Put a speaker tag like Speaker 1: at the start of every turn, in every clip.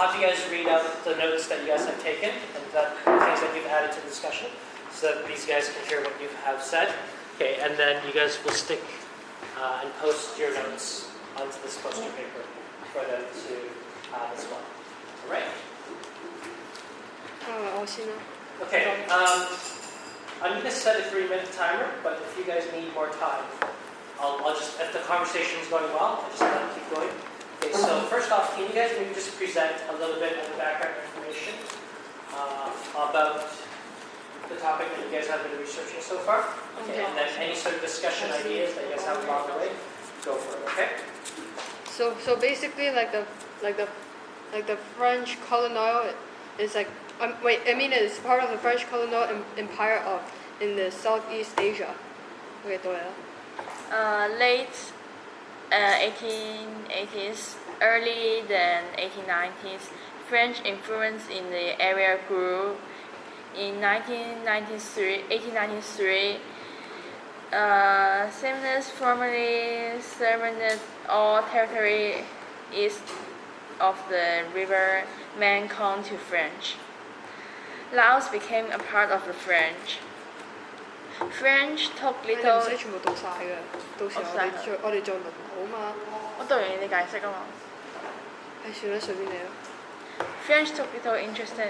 Speaker 1: I'll have you guys read out the notes that you guys have taken and the things that you've added to the discussion, so that these guys can hear what you have said. Okay, and then you guys will stick and post your notes onto this poster paper for them to have as well. All right. Okay. I'm going to set a 3-minute timer, but if you guys need more time, I'll just, if the conversation is going well, I'll just let it keep going. Okay, so first off, can you guys maybe just present a little bit of the background information about the topic that you guys have been researching so far? Okay, and then any sort of discussion ideas that you guys have along the way, go for it. Okay.
Speaker 2: So basically, like the French colonial is like it's part of the French colonial empire in the Southeast Asia. Okay,
Speaker 3: late 1880s, early than 1890s, French influence in the area grew. In 1893, Semnes formally surrendered all territory east of the river Mekong to French. Laos became a part of the French. French took little.
Speaker 2: 唔使全部讀晒嘅，到時我哋再輪好嘛。
Speaker 3: 我讀完你解釋啊嘛。
Speaker 2: 算啦，隨便你啦。
Speaker 3: French took little interest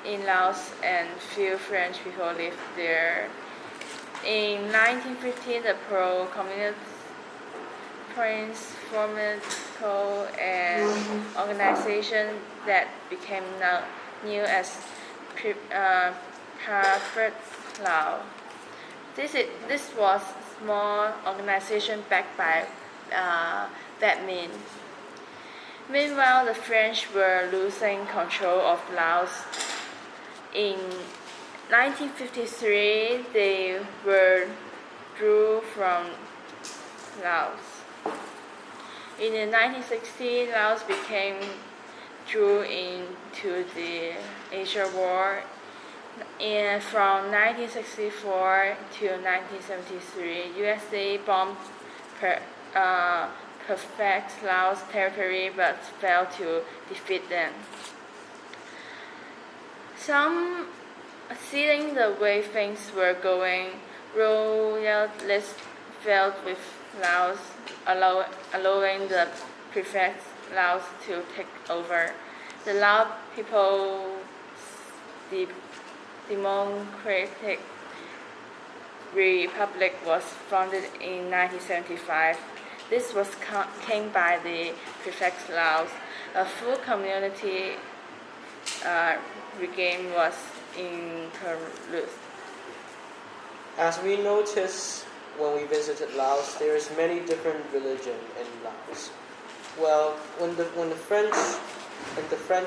Speaker 3: in Laos, and few French people lived there. In 1915, the pro-communist Prince formed an organization that became known as Perfect Lao. This was a small organization backed by VID. Meanwhile, the French were losing control of Laos. In 1953, they withdrew from Laos. In the 1960s, Laos became drew into the Asia War. And from 1964 to 1973, USA bombed Perfect Laos territory but failed to defeat them. Seeing the way things were going, royalists failed with Laos, allowing the Perfect Laos to take over. The Lao People's Democratic Republic was founded in 1975. This was came by the Perfect Laos. A full community regain was introduced.
Speaker 4: As we noticed when we visited Laos, there is many different religions in Laos. Well, when the French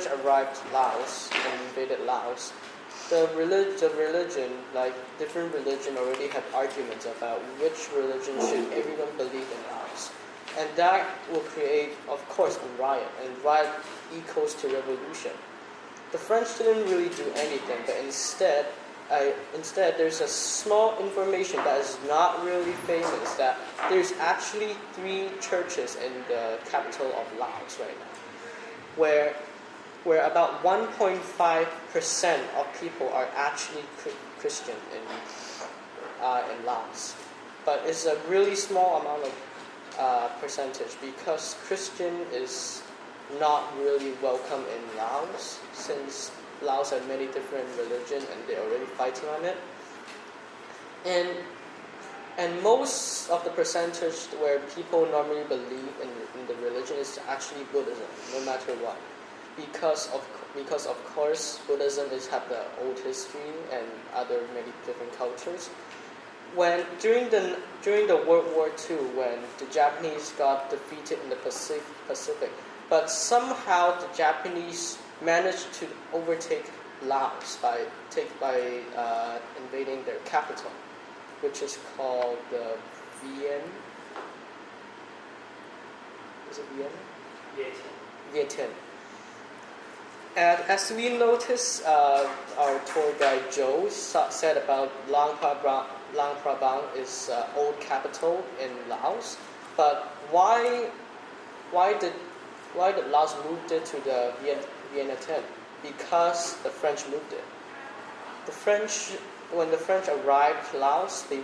Speaker 4: arrived in Laos and invaded Laos, the religion, like different religion, already had arguments about which religion should everyone believe in Laos, and that will create, of course, a riot, and riot equals to revolution. The French didn't really do anything, but instead there's a small information that is not really famous, that there's actually 3 churches in the capital of Laos right now, where about 1.5% of people are actually Christian in Laos. But it's a really small amount of percentage, because Christian is not really welcome in Laos, since Laos has many different religions and they're already fighting on it. And most of the percentage where people normally believe in the religion is actually Buddhism, no matter what. Because of course Buddhism have the old history and other many different cultures. When during the World War II, when the Japanese got defeated in the Pacific, but somehow the Japanese managed to overtake Laos by invading their capital, which is called Vientiane. Is it Vientiane? Vientiane. And as we noticed, our tour guide Joe said about Luang Prabang is old capital in Laos. But why did why the Laos moved it to the Vienna tent? Because the French moved it. When the French arrived Laos, they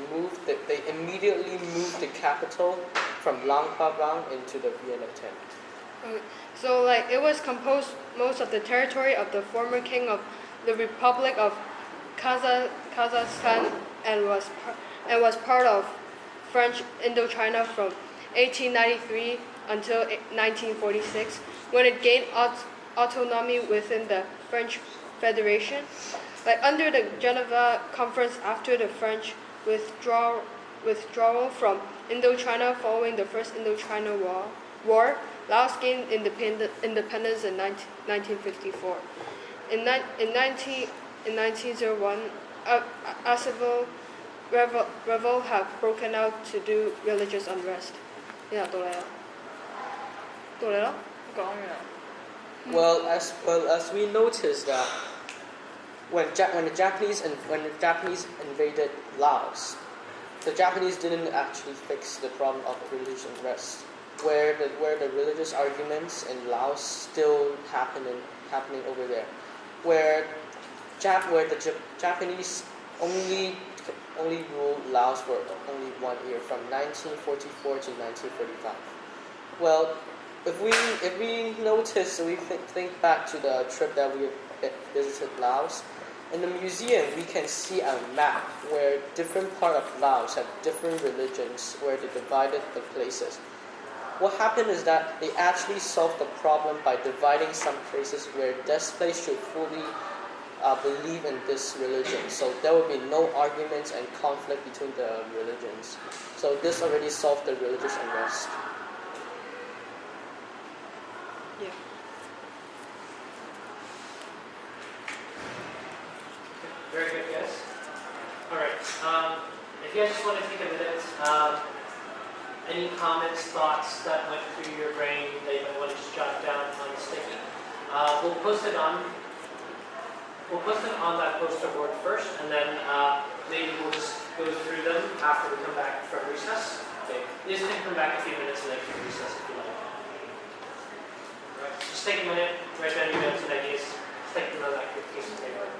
Speaker 4: immediately moved the capital from Luang Prabang into the Vienna tent.
Speaker 2: So like it was composed most of the territory of the former king of the Republic of Kazakhstan and was part of French Indochina from 1893 until 1946, when it gained autonomy within the French Federation. Like under the Geneva Conference, after the French withdrawal from Indochina following the First Indochina War, Laos gained independence in 1954. In 1901, a civil revolt had broken out to do religious unrest. Yeah, 到你啦。
Speaker 3: 講完啦。
Speaker 4: Well, as we noticed that when the Japanese invaded Laos, the Japanese didn't actually fix the problem of religious unrest, where the religious arguments in Laos still happening over there, where the Japanese only ruled Laos for only 1 year, from 1944 to 1945. Well, if we notice, we think back to the trip that we visited Laos. In the museum, we can see a map where different parts of Laos have different religions, where they divided the places. What happened is that they actually solved the problem by dividing some places where this place should fully believe in this religion. So there will be no arguments and conflict between the religions. So this already solved the religious unrest.
Speaker 2: Yeah.
Speaker 1: Very good, guys. All right. If you guys just want to take a minute, any comments, thoughts that went through your brain that you might want to just jot down on the sticky, we'll post it on that poster board first, and then maybe we'll just go through them after we come back from recess. Okay. You just can come back a few minutes and then can recess if you like. All right. Just take a minute, write down your notes and ideas. Just take another piece of paper.